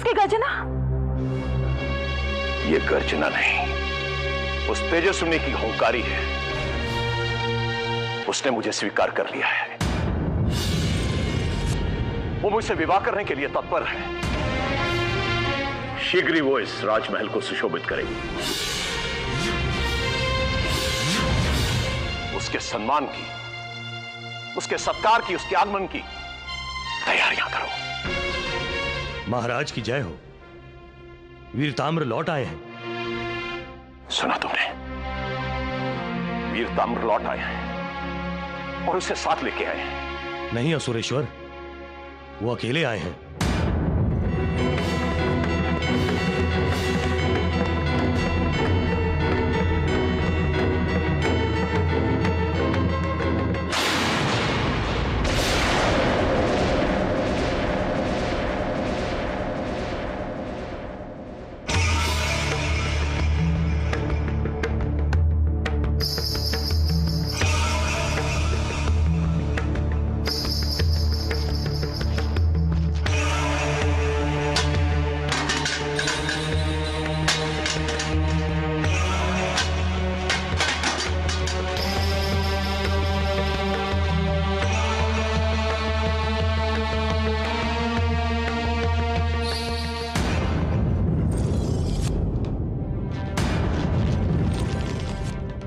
की गर्जना? ये गर्जना नहीं, उस तेजस्विनी की हुंकारी है। उसने मुझे स्वीकार कर लिया है। वो मुझसे विवाह करने के लिए तत्पर है। शीघ्र ही वो इस राजमहल को सुशोभित करेगी। उसके सम्मान की, उसके सत्कार की, उसके आगमन की तैयारियां करो। महाराज की जय हो। वीर ताम्र लौट आए हैं। सुना तुमने? वीर ताम्र लौट आए हैं और उसे साथ लेके आए हैं। नहीं असुरेश्वर, वो अकेले आए हैं।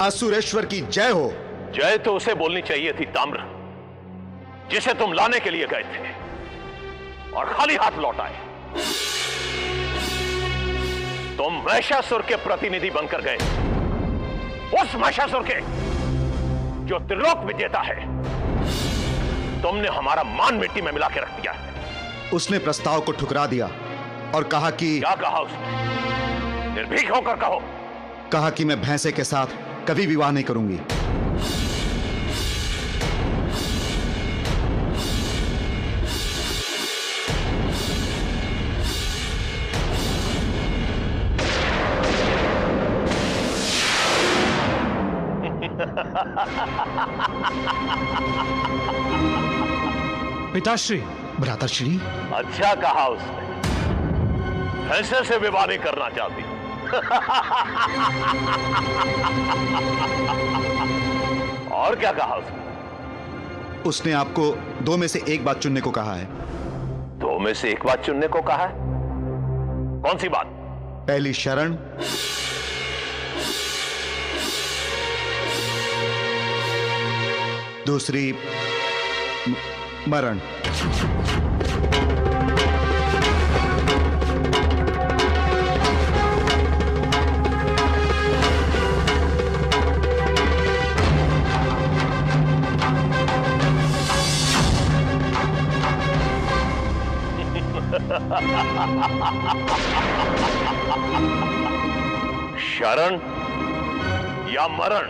असुरेश्वर की जय हो। जय तो उसे बोलनी चाहिए थी ताम्र, जिसे तुम लाने के लिए गए थे और खाली हाथ लौट आए। तुम महिषासुर के प्रतिनिधि बनकर गए, उस महिषासुर के जो त्रिलोक विजेता है। तुमने हमारा मान मिट्टी में मिला के रख दिया है। उसने प्रस्ताव को ठुकरा दिया और कहा कि क्या कहा उसने? निर्भीक होकर कहो। कहा कि मैं भैंसे के साथ कभी विवाह नहीं करूंगी। पिताश्री। भ्राताश्री। अच्छा कहा उसने, भैंसे से विवाह नहीं करना चाहती। और क्या कहा उसने? उसने आपको दो में से एक बात चुनने को कहा है। दो में से एक बात चुनने को कहा है? कौन सी बात? पहली शरण, दूसरी मरण। शरण या मरण?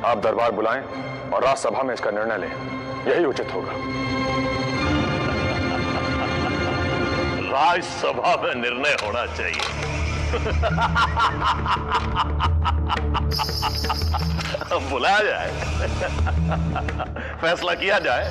आप दरबार बुलाएं और राजसभा में इसका निर्णय लें, यही उचित होगा। राजसभा में निर्णय होना चाहिए। बुलाया जाए, फैसला किया जाए।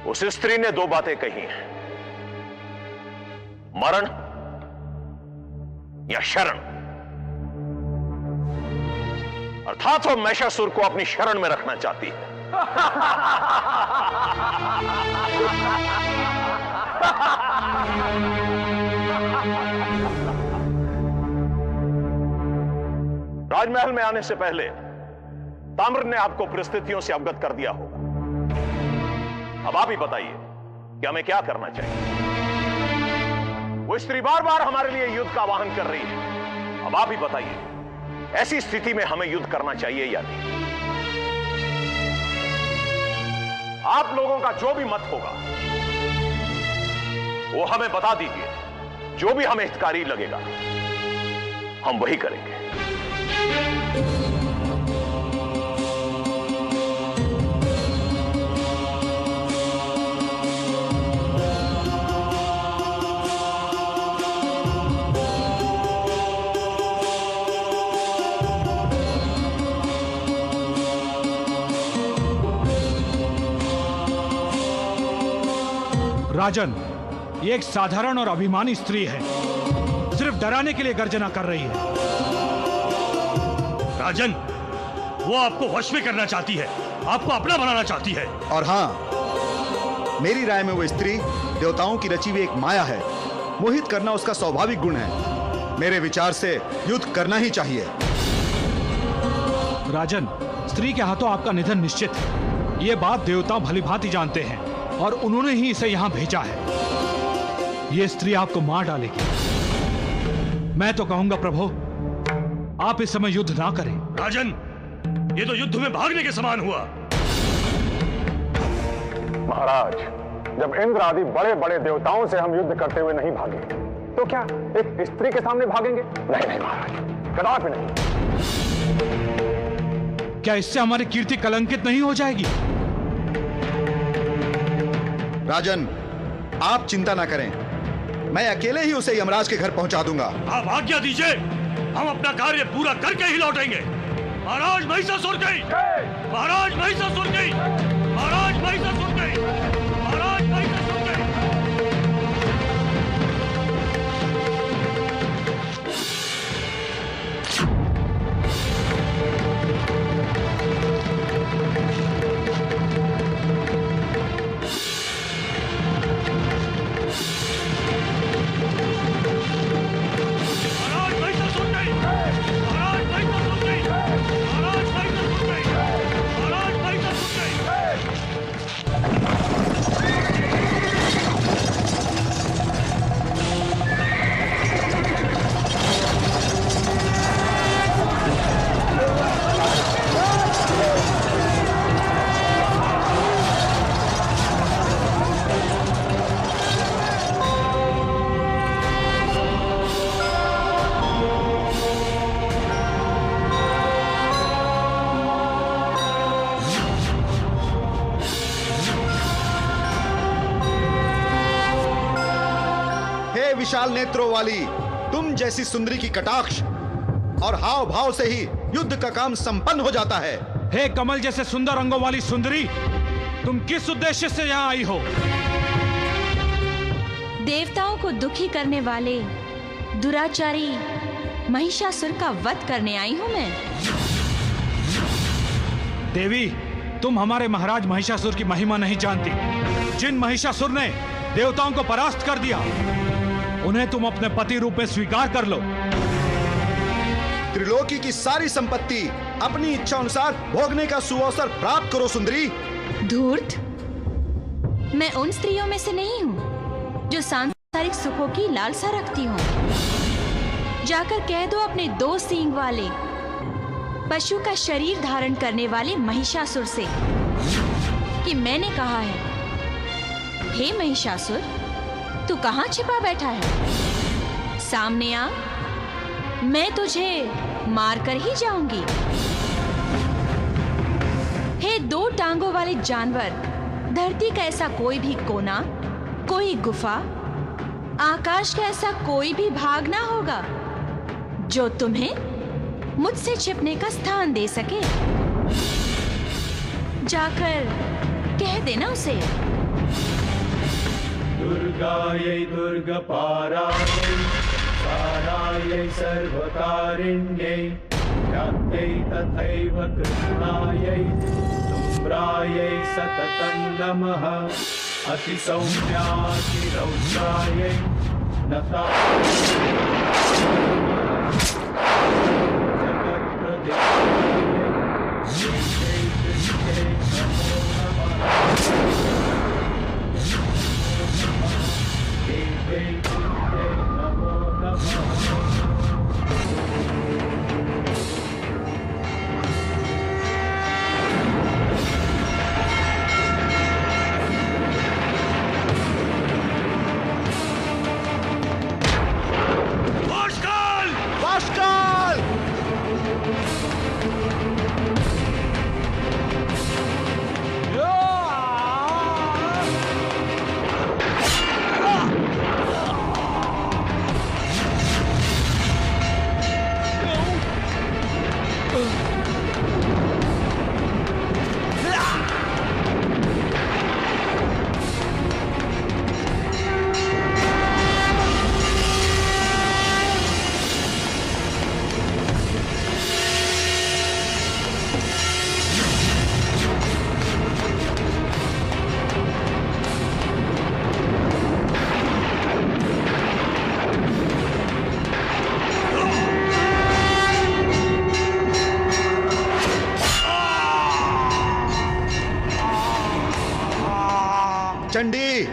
उस स्त्री ने दो बातें कही हैं, मरण या शरण। अर्थात वो महिषासुर को अपनी शरण में रखना चाहती है। राजमहल में आने से पहले ताम्र ने आपको परिस्थितियों से अवगत कर दिया होगा। अब आप ही बताइए कि हमें क्या करना चाहिए। वो स्त्री बार बार हमारे लिए युद्ध का आह्वान कर रही है। अब आप ही बताइए, ऐसी स्थिति में हमें युद्ध करना चाहिए या नहीं? आप लोगों का जो भी मत होगा वो हमें बता दीजिए, जो भी हमें हितकारी लगेगा हम वही करेंगे। राजन, ये एक साधारण और अभिमानी स्त्री है, सिर्फ डराने के लिए गर्जना कर रही है। राजन, वो आपको वश में करना चाहती है, आपको अपना बनाना चाहती है। और हाँ, मेरी राय में वो स्त्री देवताओं की रची हुई एक माया है। मोहित करना उसका स्वाभाविक गुण है। मेरे विचार से युद्ध करना ही चाहिए। राजन, स्त्री के हाथों आपका निधन निश्चित है। ये बात देवता भलीभांति जानते हैं और उन्होंने ही इसे यहां भेजा है। ये स्त्री आपको मार डालेगी। मैं तो कहूंगा प्रभु, आप इस समय युद्ध ना करें। राजन, ये तो युद्ध में भागने के समान हुआ। महाराज, जब इंद्र आदि बड़े बड़े देवताओं से हम युद्ध करते हुए नहीं भागे, तो क्या एक स्त्री के सामने भागेंगे? नहीं नहीं महाराज, कदापि नहीं। क्या इससे हमारी कीर्ति कलंकित नहीं हो जाएगी? राजन, आप चिंता ना करें, मैं अकेले ही उसे यमराज के घर पहुंचा दूंगा। आप आज्ञा दीजिए, हम अपना कार्य पूरा करके ही लौटेंगे। महाराज महिषासुर गई, महाराज महिषासुर गई, महाराज महिषासुर गई, महाराज महिषासुर गई। विशाल नेत्रों वाली तुम जैसी सुंदरी की कटाक्ष और हाव भाव से ही युद्ध का काम संपन्न हो जाता है। हे कमल जैसे सुंदर अंगों वाली सुंदरी, तुम किस उद्देश्य से यहाँ आई हो? देवताओं को दुखी करने वाले दुराचारी महिषासुर का वध करने आई हूँ मैं। देवी, तुम हमारे महाराज महिषासुर की महिमा नहीं जानती। जिन महिषासुर ने देवताओं को परास्त कर दिया, उन्हें तुम अपने पति रूप में स्वीकार कर लो। त्रिलोकी की सारी संपत्ति अपनी इच्छा अनुसार भोगने का सुअवसर प्राप्त करो सुंदरी। धूर्त, मैं उन स्त्रियों में से नहीं हूँ जो सांसारिक सुखों की लालसा रखती हूँ। जाकर कह दो अपने 2 सींग वाले पशु का शरीर धारण करने वाले महिषासुर से कि मैंने कहा है, हे महिषासुर, तू कहाँ छिपा बैठा है? सामने आ, मैं तुझे मारकर ही जाऊंगी। हे 2 टांगों वाले जानवर, धरती का ऐसा कोई भी कोना, कोई गुफा, आकाश का ऐसा कोई भी भाग ना होगा जो तुम्हें मुझसे छिपने का स्थान दे सके। जाकर कह देना उसे। दुर्गायै दुर्गपारायै सारायै सर्वकारिण्यै व्याप्त्यै तथैव कृष्णायै धूम्रायै सततं नमः अतिसौम्यातिरौद्रायै नता चंडी,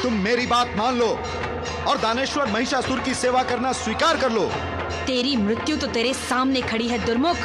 तुम मेरी बात मान लो और दानेश्वर महिषासुर की सेवा करना स्वीकार कर लो। तेरी मृत्यु तो तेरे सामने खड़ी है दुर्मुख।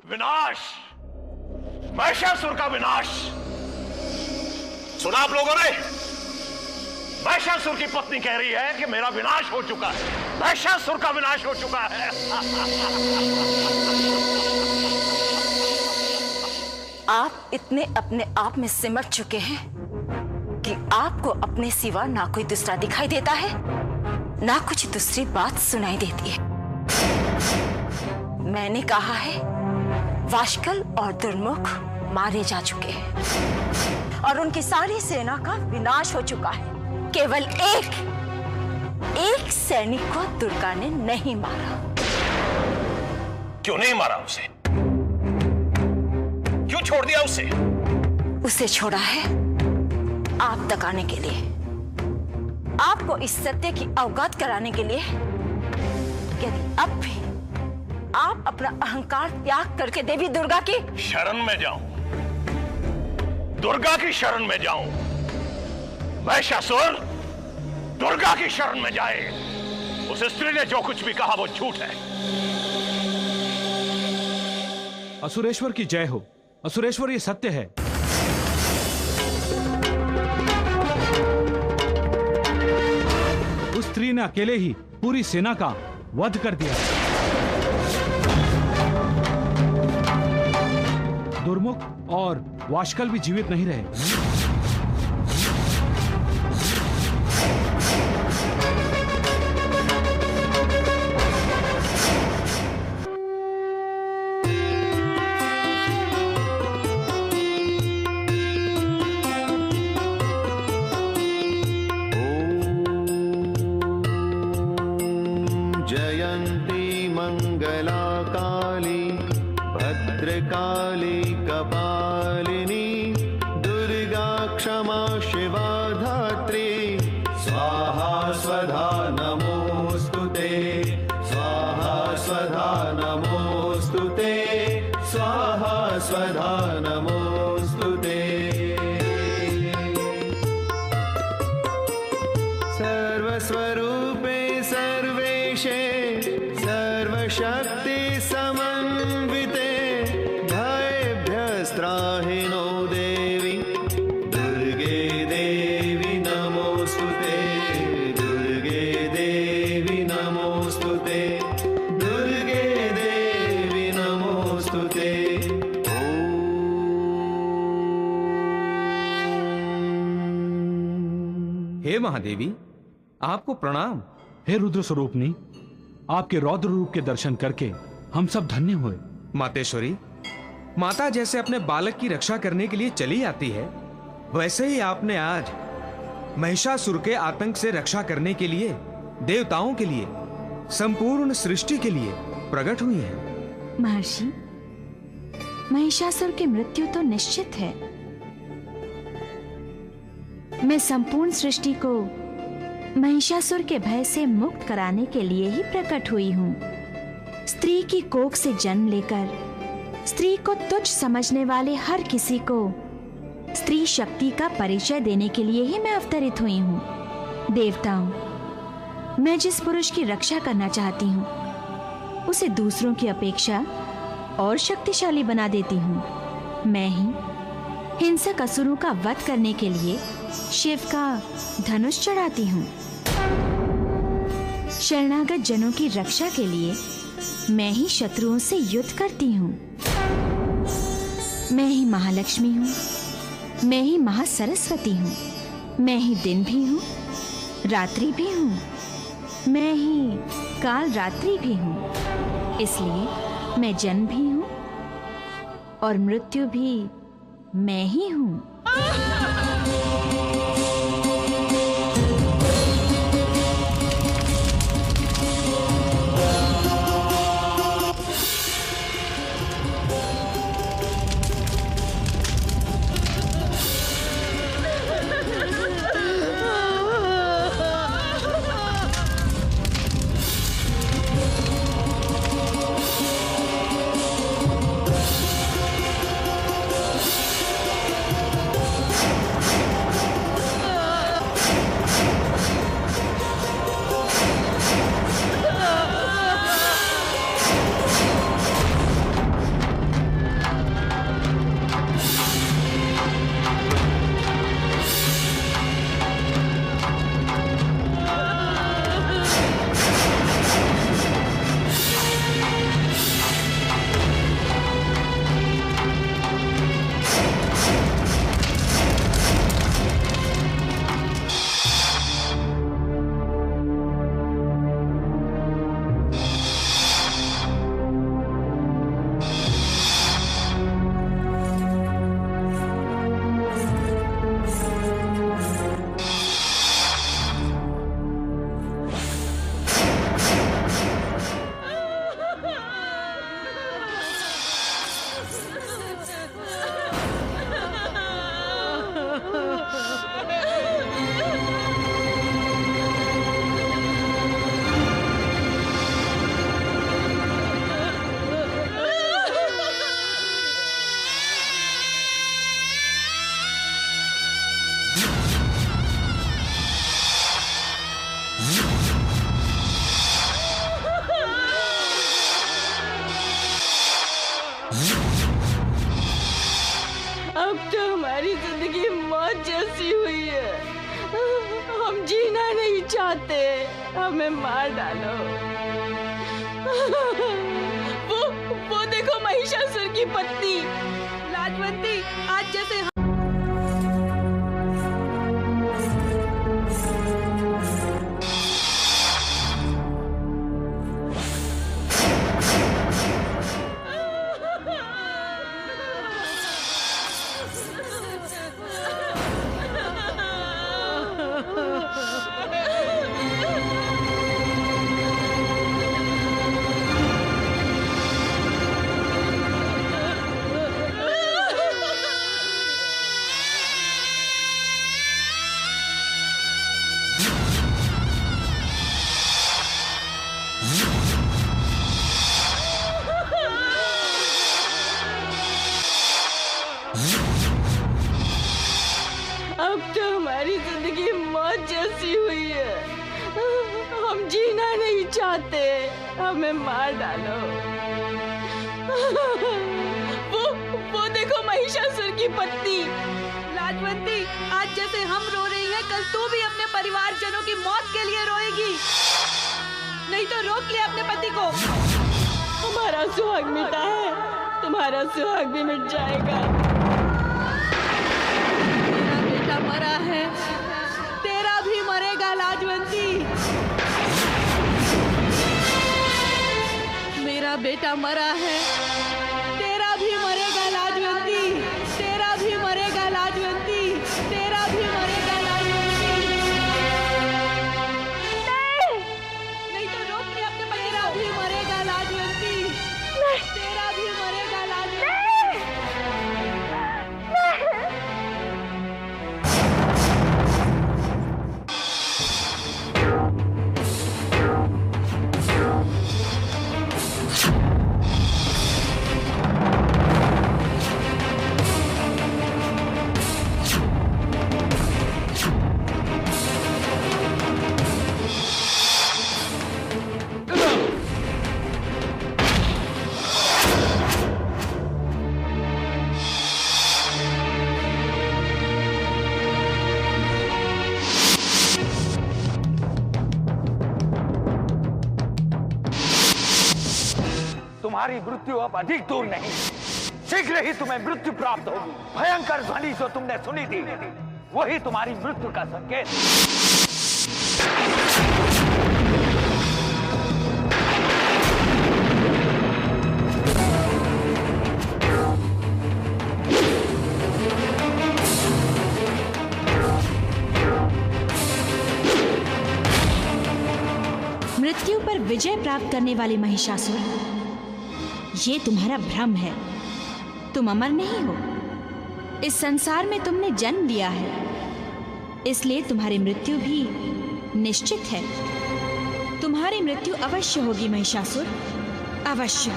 विनाश, महिषासुर का विनाश। सुना आप लोगों ने? महिषासुर की पत्नी कह रही है कि मेरा विनाश हो चुका है, महिषासुर का विनाश हो चुका है। आप इतने अपने आप में सिमट चुके हैं कि आपको अपने सिवा ना कोई दूसरा दिखाई देता है, ना कुछ दूसरी बात सुनाई देती है। मैंने कहा है, वाशकल और दुर्मुख मारे जा चुके हैं और उनकी सारी सेना का विनाश हो चुका है। केवल एक सैनिक को दुर्गा ने नहीं मारा। क्यों नहीं मारा उसे? क्यों छोड़ दिया उसे? उसे छोड़ा है आप तक आने के लिए, आपको इस सत्य की अवगत कराने के लिए। यदि अब भी आप अपना अहंकार त्याग करके देवी दुर्गा की शरण में जाऊं, दुर्गा की शरण में जाऊं, महिषासुर दुर्गा की शरण में जाए। उस स्त्री ने जो कुछ भी कहा वो झूठ है। असुरेश्वर की जय हो। असुरेश्वर, ये सत्य है। उस स्त्री ने अकेले ही पूरी सेना का वध कर दिया। दुर्मुख और वाशकल भी जीवित नहीं रहे। जयन्ती मंगला काली भद्रकाली कपालिनी दुर्गा हे महादेवी, आपको प्रणाम। हे रुद्र स्वरूपनी, आपके रौद्र रूप के दर्शन करके हम सब धन्य हुए। मातेश्वरी, माता जैसे अपने बालक की रक्षा करने के लिए चली आती है, वैसे ही आपने आज महिषासुर के आतंक से रक्षा करने के लिए, देवताओं के लिए, संपूर्ण सृष्टि के लिए प्रकट हुई है। महर्षि, महिषासुर की मृत्यु तो निश्चित है। मैं संपूर्ण सृष्टि को महिषासुर के भय से मुक्त कराने के लिए ही प्रकट हुई हूँ। स्त्री की कोख से जन्म लेकर स्त्री को तुच्छ समझने वाले हर किसी को स्त्री शक्ति का परिचय देने के लिए ही मैं अवतरित हुई हूँ। देवताओं, मैं जिस पुरुष की रक्षा करना चाहती हूँ उसे दूसरों की अपेक्षा और शक्तिशाली बना देती हूँ। मैं ही हिंसक असुरों का वध करने के लिए शिव का धनुष चढ़ाती हूँ। शरणागत जनों की रक्षा के लिए मैं ही शत्रुओं से युद्ध करती हूँ। मैं ही महालक्ष्मी हूँ, मैं ही महासरस्वती हूँ, मैं ही दिन भी हूँ, रात्रि भी हूँ, मैं ही काल रात्रि भी हूँ। इसलिए मैं जन्म भी हूँ और मृत्यु भी मैं ही हूँ। अब तो हमारी जिंदगी मौत जैसी हुई है। हम जीना नहीं चाहते, हमें मार डालो। वो देखो महिषासुर की पत्नी लाजवंती, आज जैसे अब तो हमारी जिंदगी मौत जैसी हुई है। हम जीना नहीं चाहते, हमें मार डालो। वो देखो महिषासुर की पत्नी लाजवंती, आज जैसे हम रो रही हैं, कल तू भी अपने परिवारजनों की मौत के लिए रोएगी। नहीं तो रोक ले अपने पति को। हमारा सुहाग मिटा है, तुम्हारा सुहाग भी मिट जाएगा। मरा है, तेरा भी बेटा मरा है, तेरा भी मरेगा लाजवंती, तेरा भी मरेगा लाजवंती, तेरा भी मरेगा लाजवंती। नहीं तो रोक ले अपने बच्चे, तेरा भी मरेगा लाजवंती, तेरा भी मरेगा लाजवंती। तुम्हारी मृत्यु अब अधिक दूर नहीं, शीघ्र ही तुम्हें मृत्यु प्राप्त होगी। भयंकर ध्वनि जो तुमने सुनी थी, वही तुम्हारी मृत्यु का संकेत। मृत्यु पर विजय प्राप्त करने वाले महिषासुर, ये तुम्हारा भ्रम है। तुम अमर नहीं हो। इस संसार में तुमने जन्म लिया है, इसलिए तुम्हारी मृत्यु भी निश्चित है। तुम्हारी मृत्यु अवश्य होगी महिषासुर, अवश्य।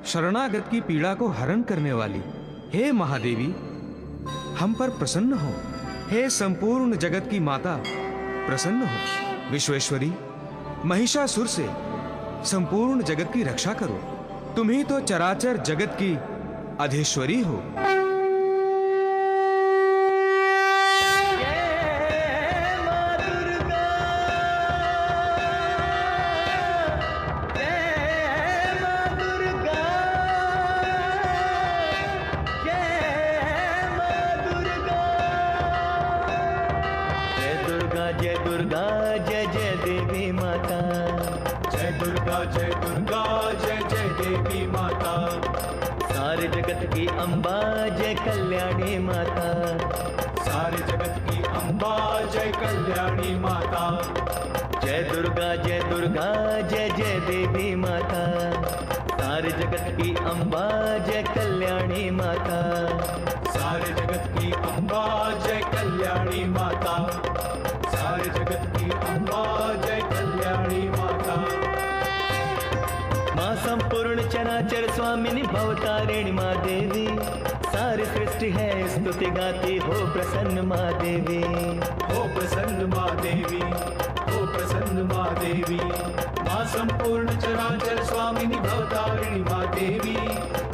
शरणागत की पीड़ा को हरण करने वाली हे महादेवी, हम पर प्रसन्न हो। हे संपूर्ण जगत की माता, प्रसन्न हो। विश्वेश्वरी, महिषासुर से संपूर्ण जगत की रक्षा करो। तुम ही तो चराचर जगत की अधीश्वरी हो। अम्बा जय कल्याणी माता, सारे जगत की अम्बा जय कल्याणी माता। जय दुर्गा जय जय देवी माता, सारे जगत की अम्बा जय कल्याणी माता। सारे जगत की अम्बा जय कल्याणी माता, सारे जगत की अम्बा जय कल्याणी माता। माँ संपूर्ण चराचर स्वामिनी भवतारिणी माँ देवी, सारी सृष्टि है स्तुति गाती हो प्रसन्न माँ देवी। हो प्रसन्न माँ देवी, हो प्रसन्न माँ देवी। माँ संपूर्ण चराचर स्वामिनी भवतारिणी माँ देवी,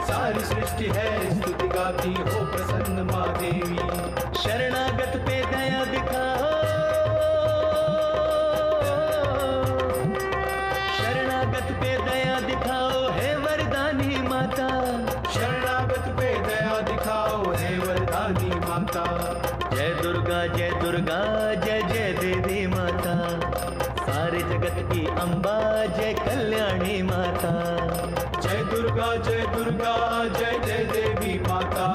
सारी सृष्टि है स्तुति गाती हो प्रसन्न माँ देवी। शरणागत पे दया दिखाओ, शरणागत पे दया दिखाओ हे वरदानी माता। शरणागत पे दया दिखाओ हे वरदानी माता। जय दुर्गा जय जय देवी माता, सारे जगत की अम्बा जय कल्याणी माता। जय दुर्गा जय जय देवी माता,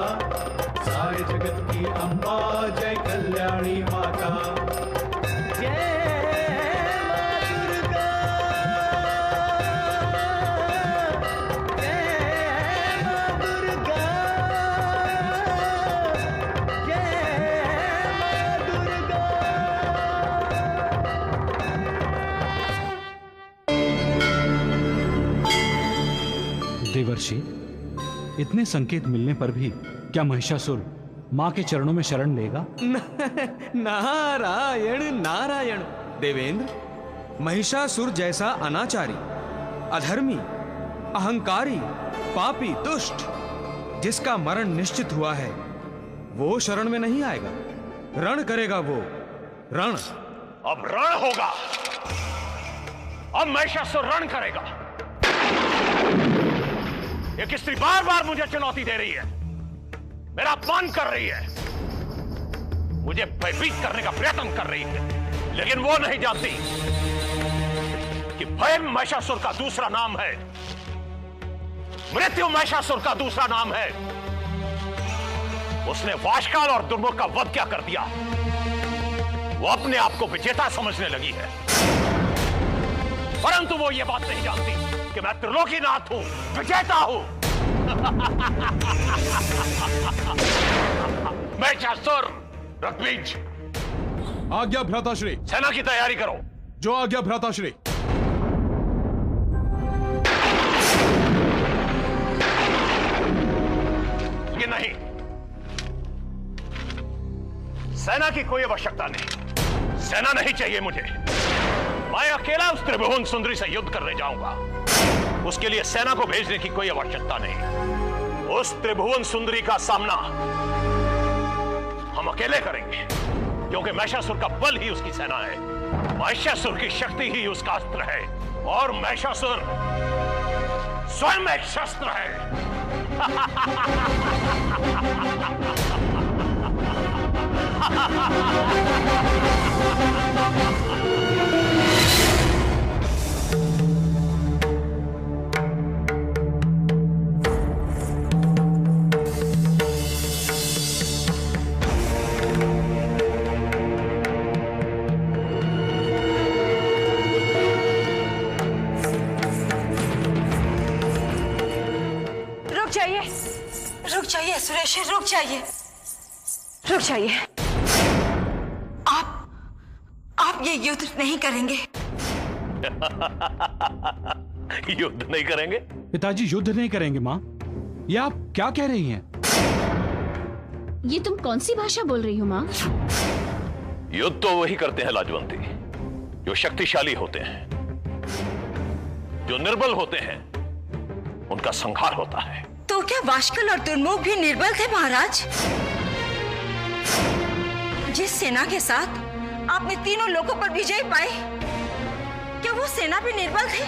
सारे जगत की अम्बा जय कल्याणी माता। देवर्षि, इतने संकेत मिलने पर भी क्या महिषासुर मां के चरणों में शरण लेगा? नारायण नारायण। देवेंद्र, महिषासुर जैसा अनाचारी, अधर्मी, अहंकारी, पापी, दुष्ट, जिसका मरण निश्चित हुआ है, वो शरण में नहीं आएगा, रण करेगा वो, रण। अब रण होगा, अब महिषासुर रण करेगा। एक स्त्री बार बार मुझे चुनौती दे रही है, मेरा अपमान कर रही है, मुझे भयभीत करने का प्रयत्न कर रही है, लेकिन वो नहीं जानती कि भय महिषासुर का दूसरा नाम है, मृत्यु महिषासुर का दूसरा नाम है। उसने वाशकाल और दुर्मुख का वध क्या कर दिया, वो अपने आप को विजेता समझने लगी है, परंतु वो ये बात नहीं जानती कि मैं त्रिलोकीनाथ हूं, विजेता हूं। महिषासुर, रक्तबीज। आज्ञा भ्राताश्री। सेना की तैयारी करो। जो आज्ञा भ्राताश्री। कि नहीं, सेना की कोई आवश्यकता नहीं, सेना नहीं चाहिए मुझे। मैं अकेला उस त्रिभुवन सुंदरी से युद्ध करने जाऊंगा, उसके लिए सेना को भेजने की कोई आवश्यकता नहीं। उस त्रिभुवन सुंदरी का सामना हम अकेले करेंगे, क्योंकि महिषासुर का बल ही उसकी सेना है, महिषासुर की शक्ति ही उसका अस्त्र है, और महिषासुर स्वयं एक शस्त्र है। रुक जाइए सुरेश, रुक जाइए, रुक जाइए। आप ये युद्ध नहीं करेंगे। युद्ध नहीं करेंगे? पिताजी युद्ध नहीं करेंगे माँ, ये आप क्या कह रही हैं? ये तुम कौन सी भाषा बोल रही हो माँ? युद्ध तो वही करते हैं लाजवंती, जो शक्तिशाली होते हैं, जो निर्बल होते हैं, उनका संहार होता है। तो क्या वाशकल और दुर्मुख भी निर्बल थे महाराज? जिस सेना के साथ आपने तीनों लोगों पर विजय पाई, क्या वो सेना भी निर्बल थे,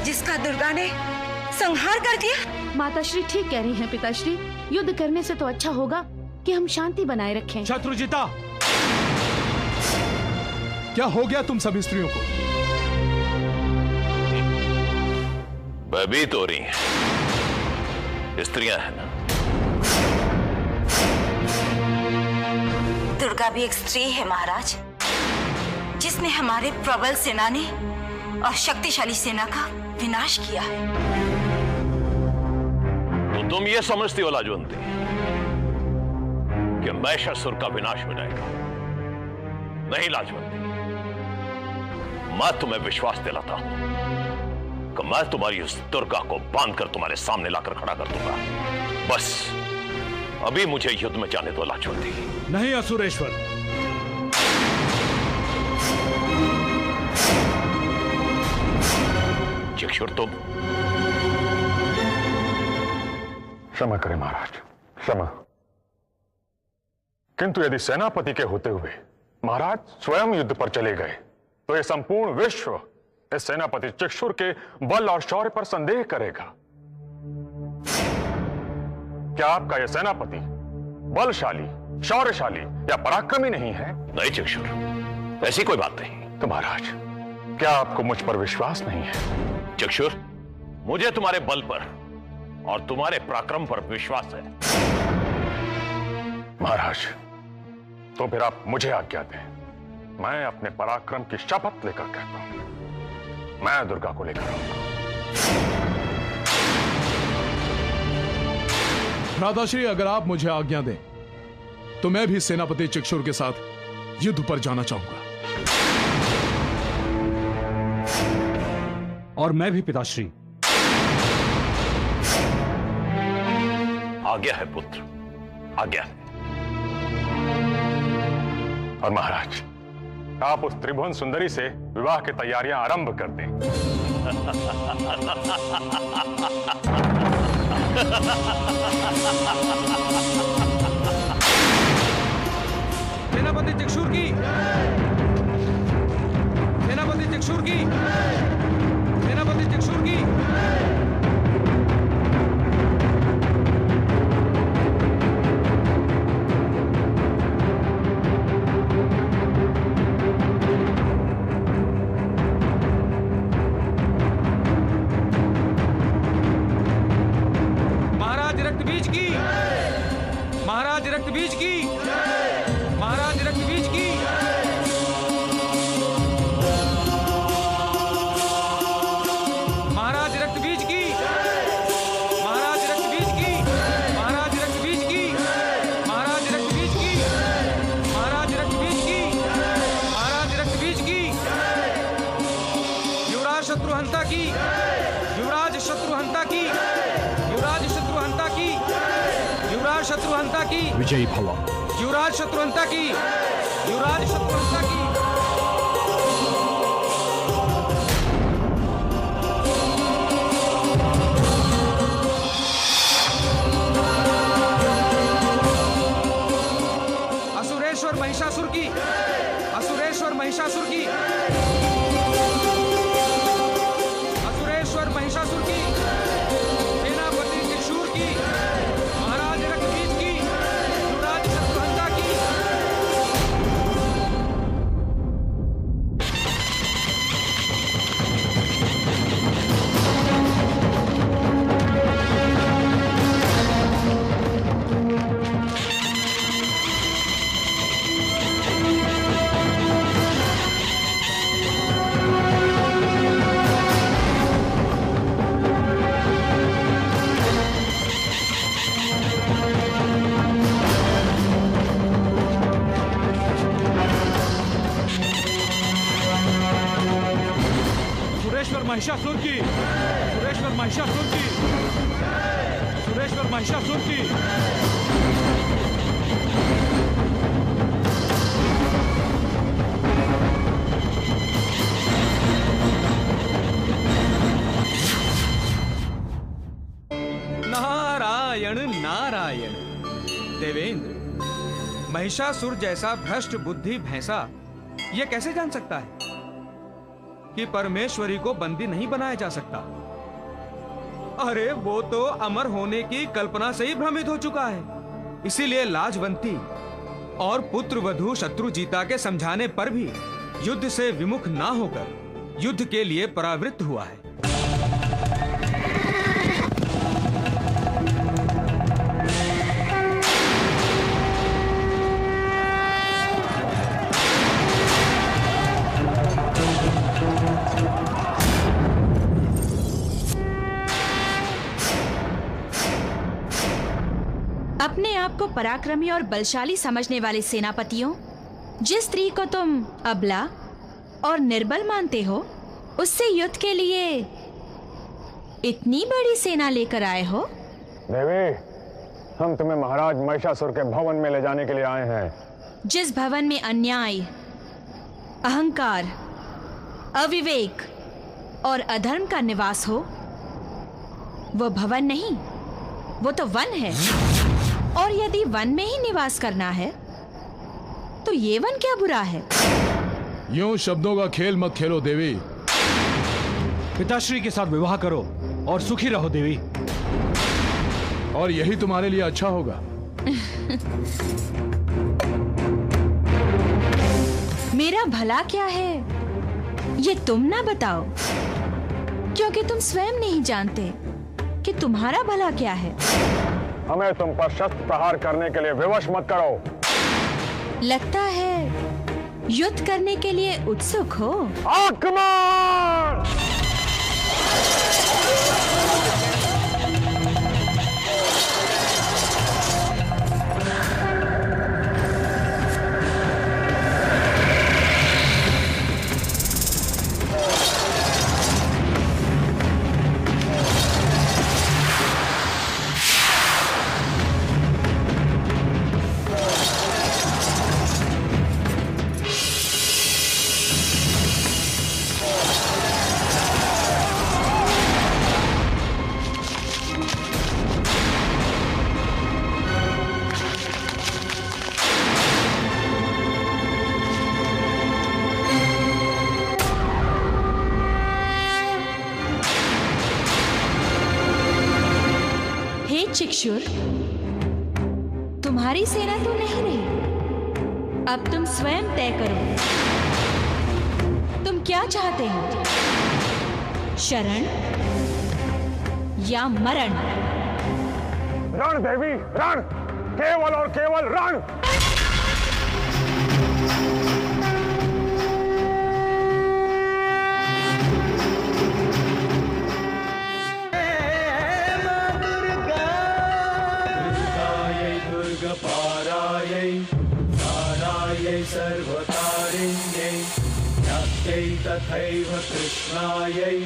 जिसका दुर्गा ने संहार कर दिया? माताश्री ठीक कह रही हैं पिताश्री, युद्ध करने से तो अच्छा होगा कि हम शांति बनाए रखें। शत्रुजिता, क्या हो गया तुम सभी स्त्रियों को? भयभीत हो रही हैं, स्त्रियां हैं ना। दुर्गा भी एक स्त्री है महाराज, जिसने हमारे प्रबल सेनानी और शक्तिशाली सेना का विनाश किया है। तो तुम ये समझती हो लाजवंती कि महिषासुर का विनाश हो जाएगा? नहीं लाजवंती, मैं तुम्हें विश्वास दिलाता हूं कि मैं तुम्हारी उस दुर्गा को बांधकर तुम्हारे सामने लाकर खड़ा कर दूंगा। बस अभी मुझे युद्ध में जाने दो लाजवंती। नहीं असुरेश्वर, चक्षुर तुम। क्षमा करें महाराज, क्षमा। किंतु यदि सेनापति के होते हुए महाराज स्वयं युद्ध पर चले गए, तो यह संपूर्ण विश्व इस सेनापति चक्षुर के बल और शौर्य पर संदेह करेगा। क्या आपका यह सेनापति बलशाली, शौर्यशाली या पराक्रमी नहीं है? नहीं चक्षुर, ऐसी कोई बात नहीं। तो महाराज, क्या आपको मुझ पर विश्वास नहीं है? चक्षुर, मुझे तुम्हारे बल पर और तुम्हारे पराक्रम पर विश्वास है। महाराज, तो फिर आप मुझे आज्ञा दें, मैं अपने पराक्रम की शपथ लेकर कहता हूं, मैं दुर्गा को लेकर आऊंगा। भ्राताश्री, अगर आप मुझे आज्ञा दें तो मैं भी सेनापति चक्षुर के साथ युद्ध पर जाना चाहूंगा। और मैं भी पिताश्री। आज्ञा है पुत्र, आज्ञा है। और महाराज, आप उस त्रिभुवन सुंदरी से विवाह की तैयारियां आरंभ कर दें। सेनापति चक्षुर की, सेनापति चक्षुर की, सेनापति चक्षुर की। महाराज रक्तबीज की, महाराज रक्तबीज की, महाराज रक्तबीज की। महाराज रक्तबीज की, महाराज रक्तबीज की, महाराज रक्तबीज की, महाराज रक्तबीज की, महाराज रक्तबीज की, महाराज रक्तबीज की। युवराज शत्रुहंता की, युवराज शत्रुहंता की, युवराज शत्रुहंता की, युवराज शत्रुहंता की। विजयी भव। युवराज शत्रुहंता की, युवराज शत्रुहंता की। असुरेश्वर महिषासुर की, असुरेश्वर महिषासुर की, असुरेश्वर महिषासुर की। सेनापति त्रिशूर की, महाराज रक्तबीज की, युवराज शत्रुहंता की। सुरेश्वर महिषासुर की, सुरेश्वर महिषासुर की, सुरेश्वर महिषासुर की। नारायण नारायण। देवेंद्र, महिषासुर जैसा भ्रष्ट बुद्धि भैंसा यह कैसे जान सकता है कि परमेश्वरी को बंदी नहीं बनाया जा सकता? अरे वो तो अमर होने की कल्पना से ही भ्रमित हो चुका है। इसीलिए लाजवंती और पुत्र वधू शत्रुजीता के समझाने पर भी युद्ध से विमुख ना होकर युद्ध के लिए परावृत्त हुआ है। अपने आप को पराक्रमी और बलशाली समझने वाले सेनापतियों, जिस स्त्री को तुम अबला और निर्बल मानते हो, उससे युद्ध के लिए इतनी बड़ी सेना लेकर आए हो? देवी, हम तुम्हें महाराज महिषासुर के भवन में ले जाने के लिए आए हैं। जिस भवन में अन्याय, अहंकार, अविवेक और अधर्म का निवास हो, वो भवन नहीं, वो तो वन है। और यदि वन में ही निवास करना है तो ये वन क्या बुरा है? यूं शब्दों का खेल मत खेलो देवी। पिताश्री के साथ विवाह करो और सुखी रहो देवी। और यही तुम्हारे लिए अच्छा होगा। मेरा भला क्या है ये तुम ना बताओ, क्योंकि तुम स्वयं नहीं जानते कि तुम्हारा भला क्या है। हमें तुम पर शस्त्र प्रहार करने के लिए विवश मत करो। लगता है युद्ध करने के लिए उत्सुक हो। आक्रमण! चिक्षुर, तुम्हारी सेना तो नहीं रही, अब तुम स्वयं तय करो, तुम क्या चाहते हो, शरण या मरण? रण देवी, रण, केवल और केवल रण। पारायै तारायै सर्वकारिण्यै ज्ञात्यै तथैव कृष्णायै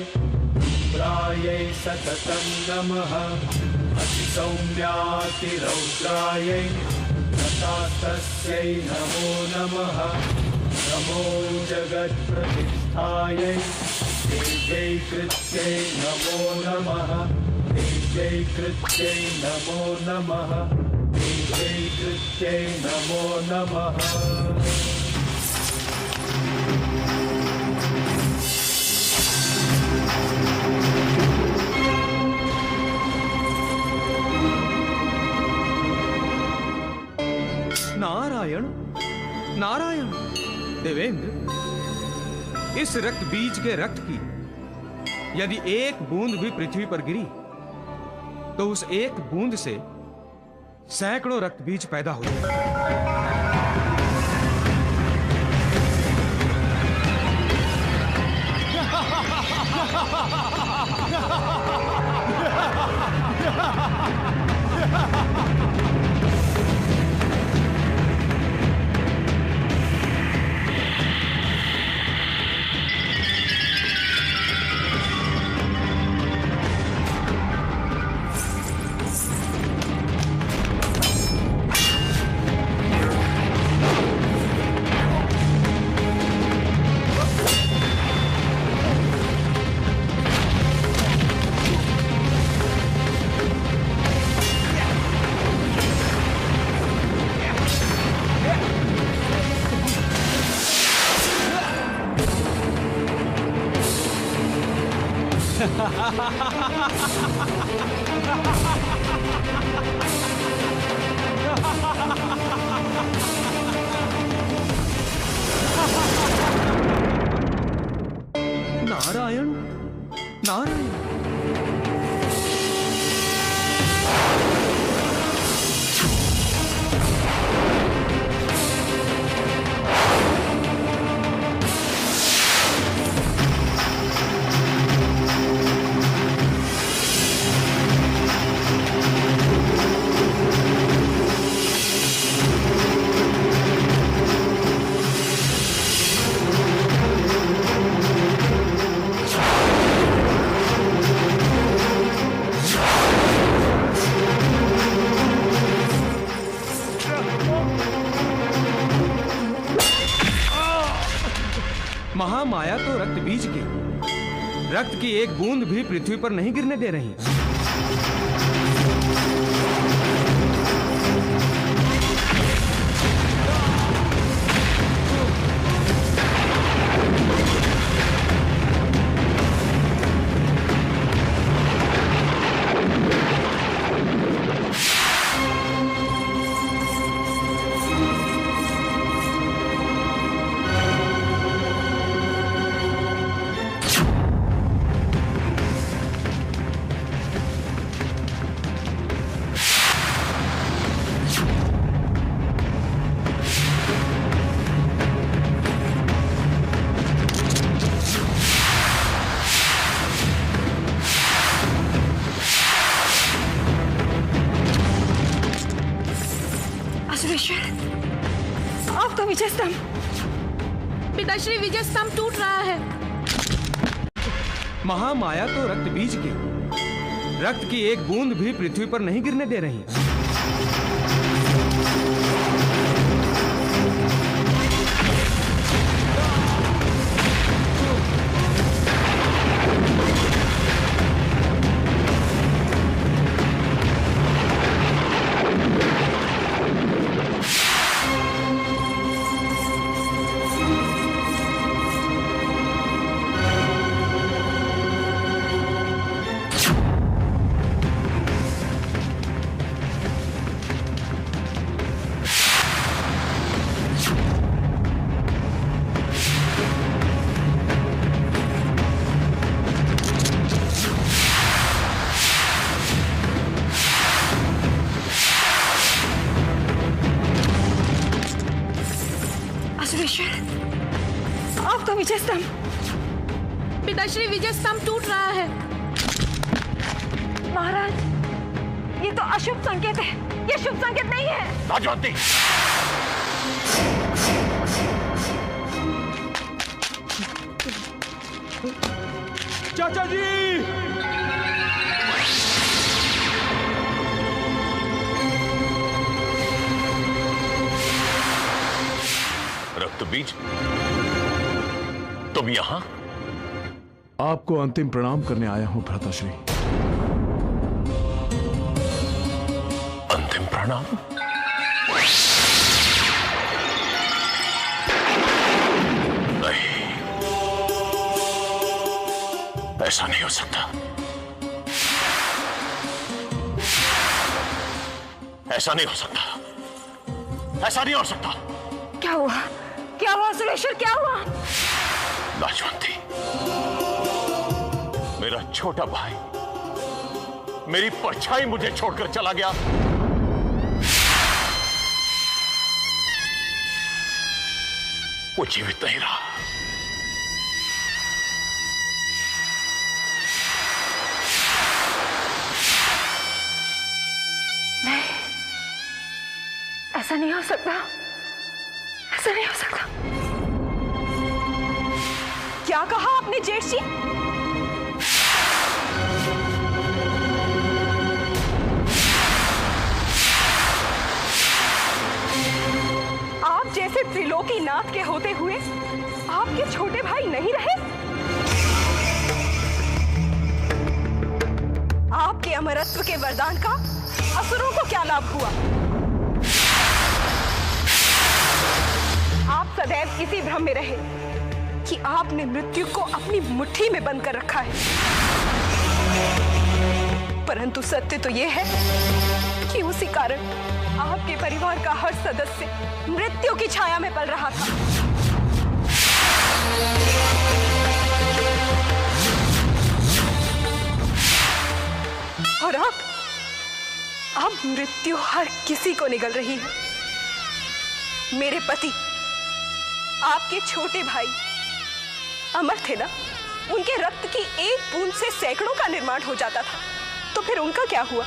रुद्रायै सततं नमः अतिसौम्यातिरौद्रायै तथास्तस्यै नमो नमः नमो जगत्प्रतिष्ठायै तेजै कृत्यै नमो नमः तेजै कृत्यै नमो नमः तेजै कृत्यै नमो नमः। नारायण नारायण। देवेंद्र, इस रक्त बीज के रक्त की यदि एक बूंद भी पृथ्वी पर गिरी तो उस एक बूंद से सैकड़ों रक्त बीज पैदा हो जाए। नारायण नारायण। महामाया तो रक्त बीज की रक्त की एक बूंद भी पृथ्वी पर नहीं गिरने दे रही। आपका विजय स्तंभ, पिताश्री, विजय स्तंभ टूट रहा है। महामाया तो रक्त बीज की रक्त की एक बूंद भी पृथ्वी पर नहीं गिरने दे रही। पिताश्री विजय स्तंभ टूट रहा है। महाराज, ये तो अशुभ संकेत है, ये शुभ संकेत नहीं है। लाजवंती, चाचा जी, रक्तबीज, तुम यहां? आपको अंतिम प्रणाम करने आया हूं भ्राताश्री। अंतिम प्रणाम? नहीं, ऐसा नहीं हो सकता, ऐसा नहीं हो सकता, ऐसा नहीं हो सकता। क्या हुआ? क्या हुआ सुरेश्वर, क्या हुआ? लाजवंती, मेरा छोटा भाई, मेरी परछाई मुझे छोड़कर चला गया। वो जीवित नहीं रहा। नहीं, ऐसा नहीं हो सकता, ऐसा नहीं हो सकता। क्या कहा आपने जेठ जी? आप जैसे त्रिलोकीनाथ के होते हुए आपके छोटे भाई नहीं रहे? आपके अमरत्व के वरदान का असुरों को क्या लाभ हुआ? आप सदैव इसी भ्रम में रहे कि आपने मृत्यु को अपनी मुट्ठी में बंद कर रखा है, परंतु सत्य तो यह है कि उसी कारण आपके परिवार का हर सदस्य मृत्यु की छाया में पल रहा था। और अब मृत्यु हर किसी को निगल रही है। मेरे पति, आपके छोटे भाई अमर थे ना, उनके रक्त की एक बूंद से सैकड़ों का निर्माण हो जाता था, तो फिर उनका क्या हुआ?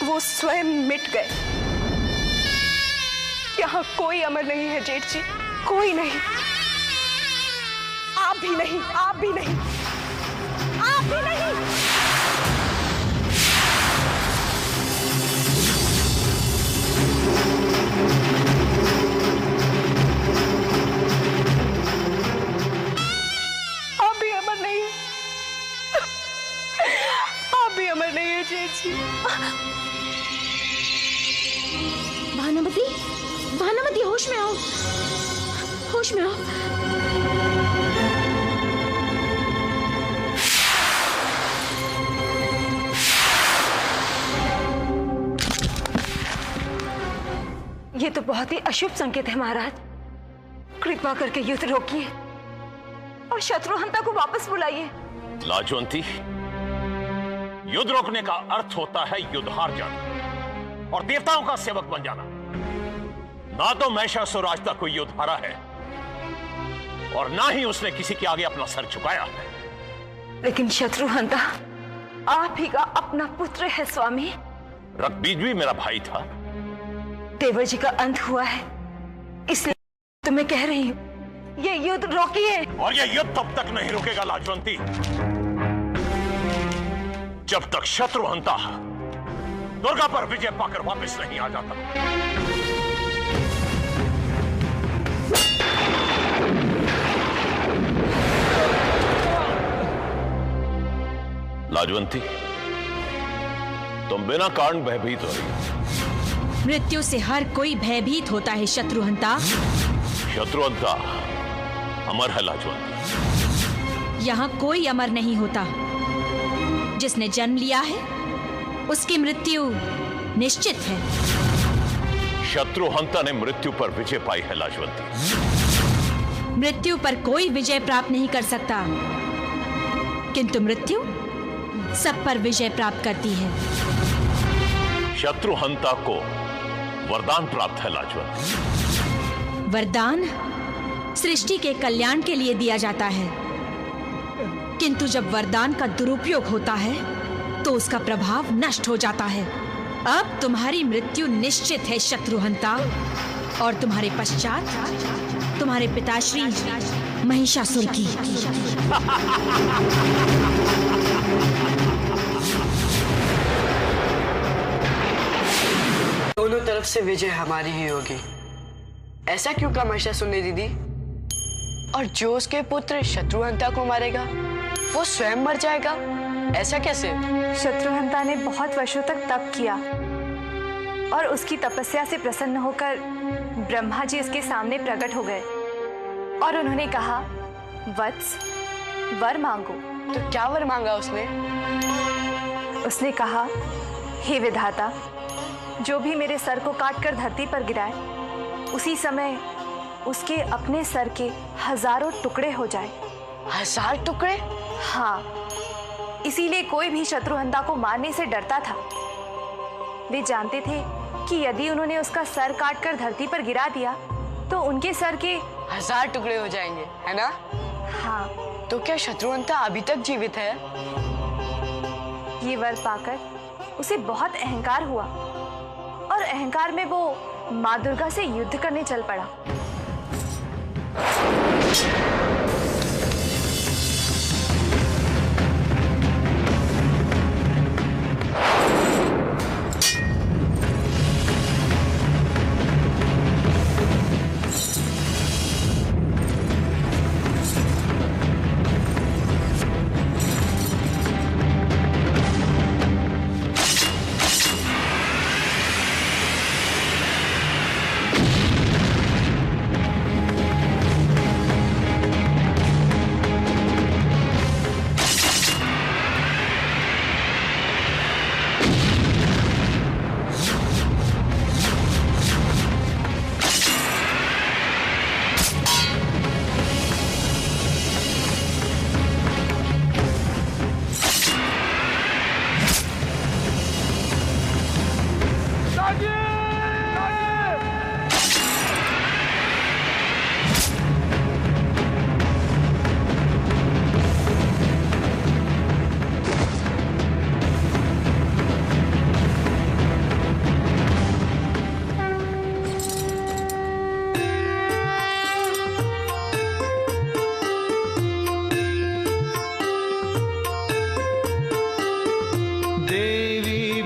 वो स्वयं मिट गए। यहाँ कोई अमर नहीं है जेठ जी, कोई नहीं। आप भी नहीं, आप भी नहीं, आप भी नहीं। आप भी अमर नहीं, आप भी अमर नहीं है जेठ जी। भानुमति, भानुमति, होश में आओ, होश में आओ। ये तो बहुत ही अशुभ संकेत है महाराज। कृपा करके युद्ध रोकिए और शत्रुहंता को वापस बुलाइए। लाजवंती, युद्ध रोकने का अर्थ होता है युद्ध हार जाना और देवताओं का सेवक बन जाना। ना तो महिषासुर आज तक कोई युद्ध हारा है और ना ही उसने किसी के आगे अपना सर झुकाया है। लेकिन शत्रुहंता आप ही का अपना पुत्र है स्वामी। रक्तबीज भी मेरा भाई था। देवर जी का अंत हुआ है, इसलिए तो मैं कह रही हूँ ये युद्ध रोकिए। और ये युद्ध तब तक नहीं रुकेगा लाजवंती, जब तक शत्रुहंता दुर्गा पर विजय पाकर वापस नहीं आ जाता। लाजवंती, तुम बिना कारण भयभीत हो रही। मृत्यु से हर कोई भयभीत होता है शत्रुहंता। शत्रुहंता अमर है लाजवंती। यहाँ कोई अमर नहीं होता। जिसने जन्म लिया है उसकी मृत्यु निश्चित है। शत्रुहंता ने मृत्यु पर विजय पाई है लाजवंती। मृत्यु पर कोई विजय प्राप्त नहीं कर सकता, किंतु मृत्यु सब पर विजय प्राप्त करती है। शत्रुहंता को वरदान प्राप्त है लाजवंती। वरदान? सृष्टि के कल्याण के लिए दिया जाता है, किंतु जब वरदान का दुरुपयोग होता है तो उसका प्रभाव नष्ट हो जाता है। अब तुम्हारी मृत्यु निश्चित है शत्रुहंता, और तुम्हारे पश्चात तुम्हारे पिताश्री महिषासुर की। दोनों तरफ से विजय हमारी ही होगी। ऐसा क्यों कहा महिषासुर ने दीदी? और जो उसके पुत्र शत्रुहंता को मारेगा वो स्वयं मर जाएगा, ऐसा कैसे? शत्रुहंता ने बहुत वर्षों तक तप किया और उसकी तपस्या से प्रसन्न होकर ब्रह्मा जी उसके सामने प्रकट हो गए और उन्होंने कहा, वत्स, वर मांगो। तो क्या वर मांगा उसने? उसने कहा, हे विधाता, जो भी मेरे सर को काटकर धरती पर गिराए, उसी समय उसके अपने सर के 1000 टुकड़े हो जाए। 1000 टुकड़े? हाँ, इसीलिए कोई भी शत्रुहंता को मारने से डरता था। वे जानते थे कि यदि उन्होंने उसका सर काटकर धरती पर गिरा दिया तो उनके सर के 1000 टुकड़े हो जाएंगे, है ना? हाँ। तो क्या शत्रुहंता अभी तक जीवित है? ये वर पाकर उसे बहुत अहंकार हुआ और अहंकार में वो माँ दुर्गा से युद्ध करने चल पड़ा।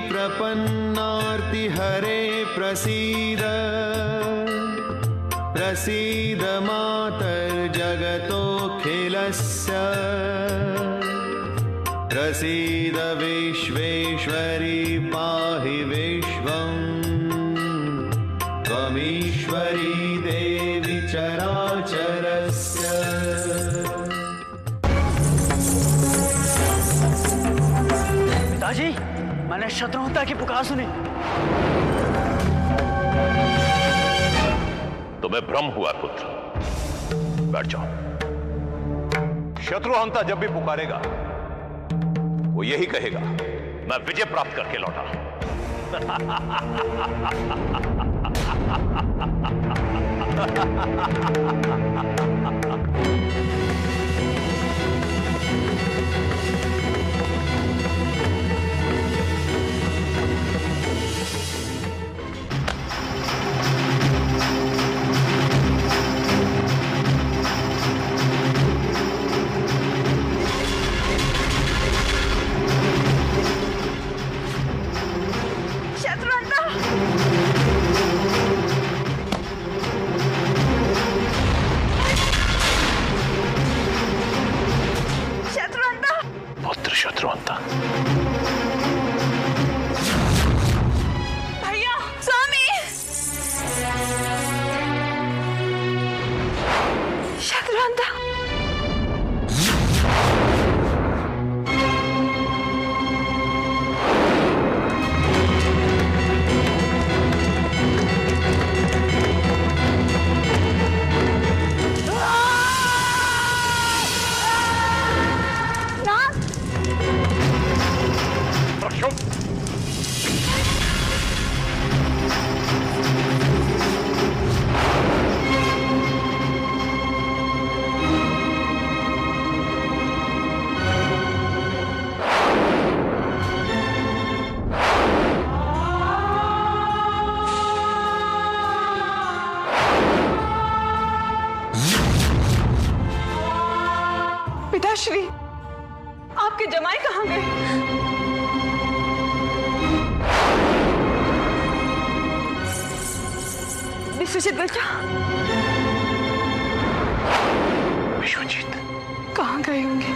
प्रपन्नार्ति हरे प्रसीद प्रसीद मातर्जगतोऽखिलस्य प्रसीद विश्वेश्वरी पाहि विश्वम् त्वमीश्वरी देवी चराचरस्य। पिताजी, मैंने शत्रुहंता की पुकार सुनी। तुम्हें भ्रम हुआ पुत्र, बैठ जाओ। शत्रुहंता जब भी पुकारेगा वो यही कहेगा, मैं विजय प्राप्त करके लौटा। शत्रुहंता भैया, स्वामी, शत्रुहंता। पिताश्री, आपके जमाई कहाँ गए? विश्वजीत बेटा, विश्वजीत कहाँ गए होंगे?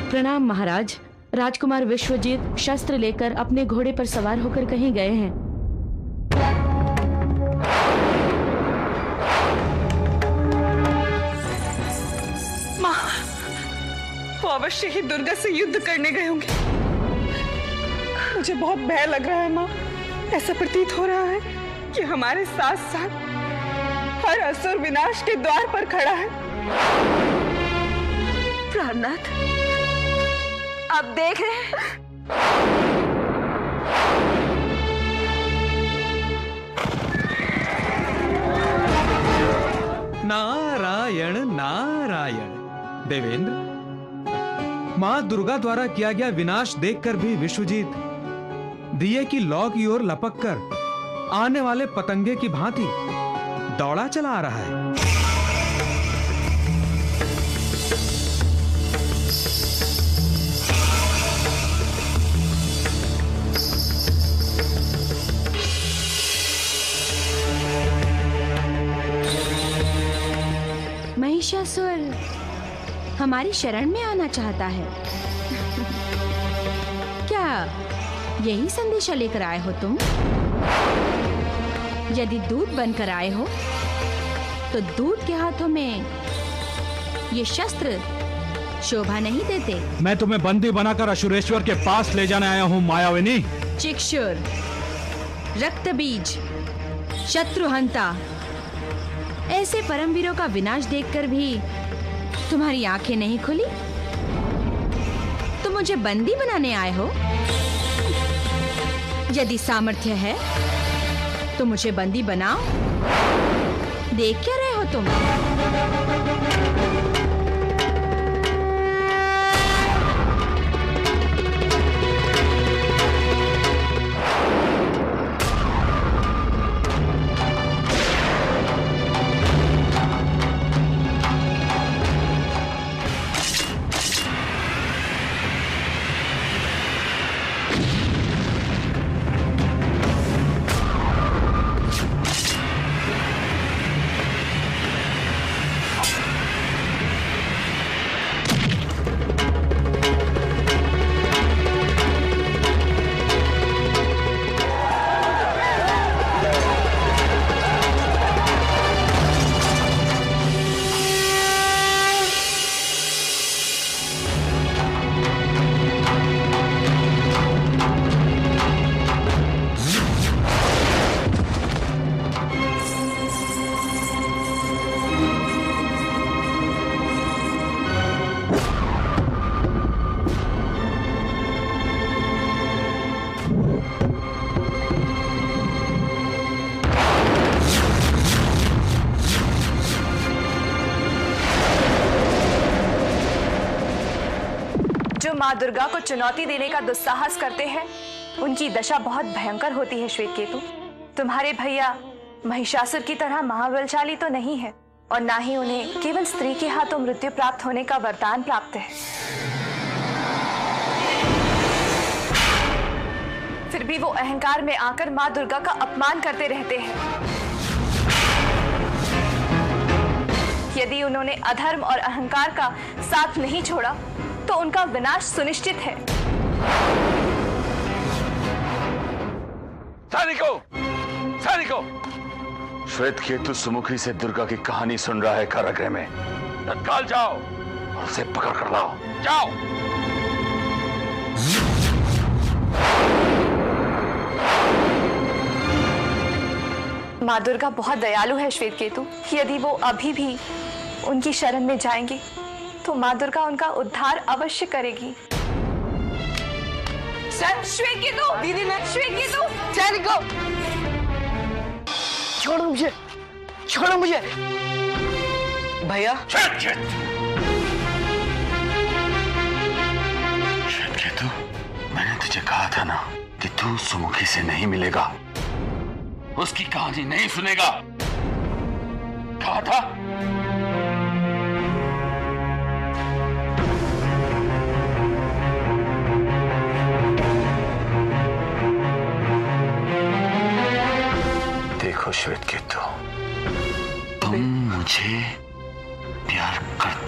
प्रणाम महाराज। राजकुमार विश्वजीत शस्त्र लेकर अपने घोड़े पर सवार होकर कहीं गए हैं। माँ, वो अवश्य ही दुर्गा से युद्ध करने गए होंगे। मुझे बहुत भय लग रहा है माँ। ऐसा प्रतीत हो रहा है कि हमारे साथ साथ हर असुर विनाश के द्वार पर खड़ा है। प्राणनाथ, आप देख रहे हैं? नारायण नारायण। देवेंद्र, मां दुर्गा द्वारा किया गया विनाश देखकर भी विश्वजीत दिए की लौ की ओर लपक कर आने वाले पतंगे की भांति दौड़ा चला आ रहा है। महिषासुर हमारी शरण में आना चाहता है। क्या यही संदेशा लेकर आए हो तुम? यदि दूत बनकर आए हो तो दूत के हाथों में ये शस्त्र शोभा नहीं देते। मैं तुम्हें बंदी बनाकर असुरेश्वर के पास ले जाने आया हूँ मायाविनी। चिक्षुर, रक्तबीज, शत्रुहंता, ऐसे परमवीरों का विनाश देखकर भी तुम्हारी आंखें नहीं खुली? तुम मुझे बंदी बनाने आए हो? यदि सामर्थ्य है तो मुझे बंदी बनाओ। देख क्या रहे हो तुम? जो माँ दुर्गा को चुनौती देने का दुस्साहस करते हैं उनकी दशा बहुत भयंकर होती है श्वेतकेतु। तुम्हारे भैया महिषासुर की तरह महाबलशाली तो नहीं है और ना ही उन्हें केवल स्त्री के हाथों मृत्यु प्राप्त होने का वरदान प्राप्त है। फिर भी वो अहंकार में आकर माँ दुर्गा का अपमान करते रहते हैं। यदि उन्होंने अधर्म और अहंकार का साथ नहीं छोड़ा तो उनका विनाश सुनिश्चित है। सैनिकों, सैनिकों! श्वेतकेतु सुमुखी से दुर्गा की कहानी सुन रहा है कारागृह में। तत्काल जाओ और उसे पकड़ कर लाओ। जाओ। माँ दुर्गा बहुत दयालु है श्वेतकेतु। यदि वो अभी भी उनकी शरण में जाएंगे तो माँ दुर्गा उनका उद्धार अवश्य करेगी। श्वेतकेतु दीदी, मैं श्वेतकेतु, सैनिकों छोड़ो मुझे, छोड़ो मुझे भैया। श्वेतकेतु, मैंने तुझे कहा था ना कि तू सुमुखी से नहीं मिलेगा, उसकी कहानी नहीं सुनेगा। कहा था।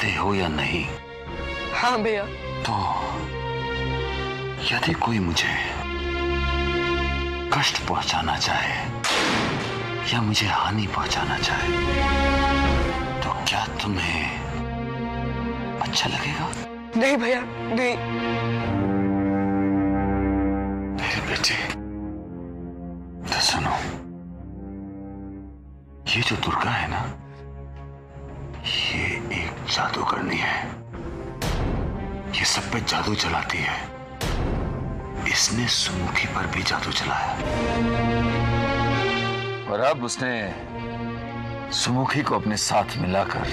चाहते हो या नहीं? हाँ भैया। तो यदि कोई मुझे कष्ट पहुंचाना चाहे या मुझे हानि पहुंचाना चाहे तो क्या तुम्हें अच्छा लगेगा? नहीं भैया, नहीं। मेरे बेटे, तो सुनो, ये जो दुर्गा है ना, ये एक जादूगरनी है। ये सब पे जादू चलाती है। इसने सुमुखी पर भी जादू चलाया और अब उसने सुमुखी को अपने साथ मिलाकर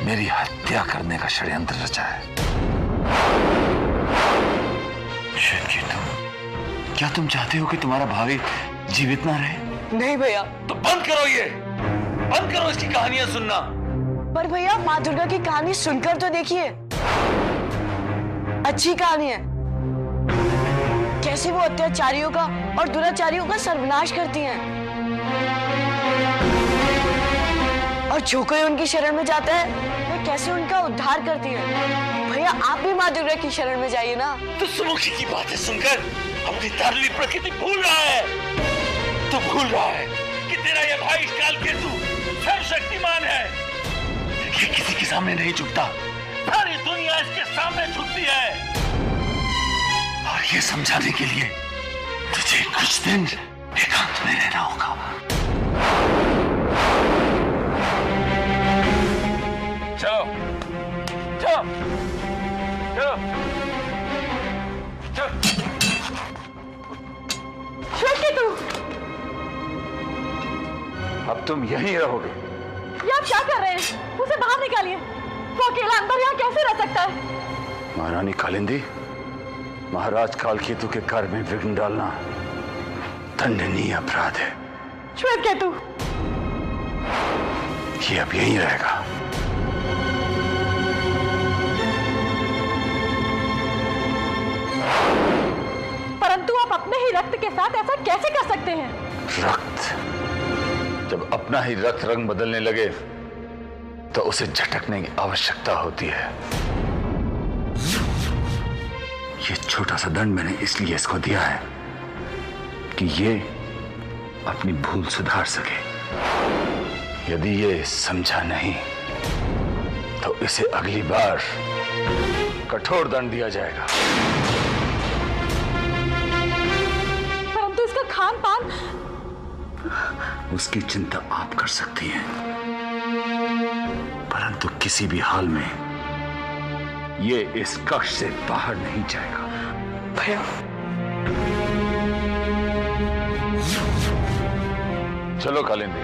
मेरी हत्या करने का षड्यंत्र रचा है। क्या तुम चाहते हो कि तुम्हारा भाई जीवित ना रहे? नहीं भैया। तो बंद करो ये, बंद करो इसकी कहानियां सुनना। पर भैया, माँ दुर्गा की कहानी सुनकर तो देखिए, अच्छी कहानी है। कैसे वो अत्याचारियों का और दुराचारियों का सर्वनाश करती हैं और जो कोई उनकी शरण में जाता है वे कैसे उनका उद्धार करती हैं। भैया, आप भी माँ दुर्गा की शरण में जाइए ना। तो सुमुखी की बातें सुनकर अपनी तारली प्रकृति भूल रहा है। तो भूल रहा है कि तेरा ये भाई कालकेतु सर्वशक्तिमान है। ये किसी के सामने नहीं झुकता, सारी दुनिया इसके सामने झुकती है। और ये समझाने के लिए तुझे कुछ दिन एकांत में रहना होगा। चलो चलो चलो चलो। श्वेतकेतु, अब तुम यहीं रहोगे। ये आप क्या कर रहे हैं? उसे बाहर निकालिए। वो अकेला अंदर यहाँ कैसे रह सकता है? महारानी कालिंदी, महाराज कालकेतु के कार्य में विघ्न डालना दंडनीय अपराध है। श्वेतकेतु, ये अब यहीं रहेगा। परंतु आप अपने ही रक्त के साथ ऐसा कैसे कर सकते हैं? रक्त, जब अपना ही रक्त रंग बदलने लगे तो उसे झटकने की आवश्यकता होती है। ये छोटा सा दंड मैंने इसलिए इसको दिया है कि ये अपनी भूल सुधार सके। यदि ये समझा नहीं तो इसे अगली बार कठोर दंड दिया जाएगा। परंतु इसका खान पान, उसकी चिंता आप कर सकती हैं, परंतु किसी भी हाल में ये इस कक्ष से बाहर नहीं जाएगा। भैया, चलो कालिंदी।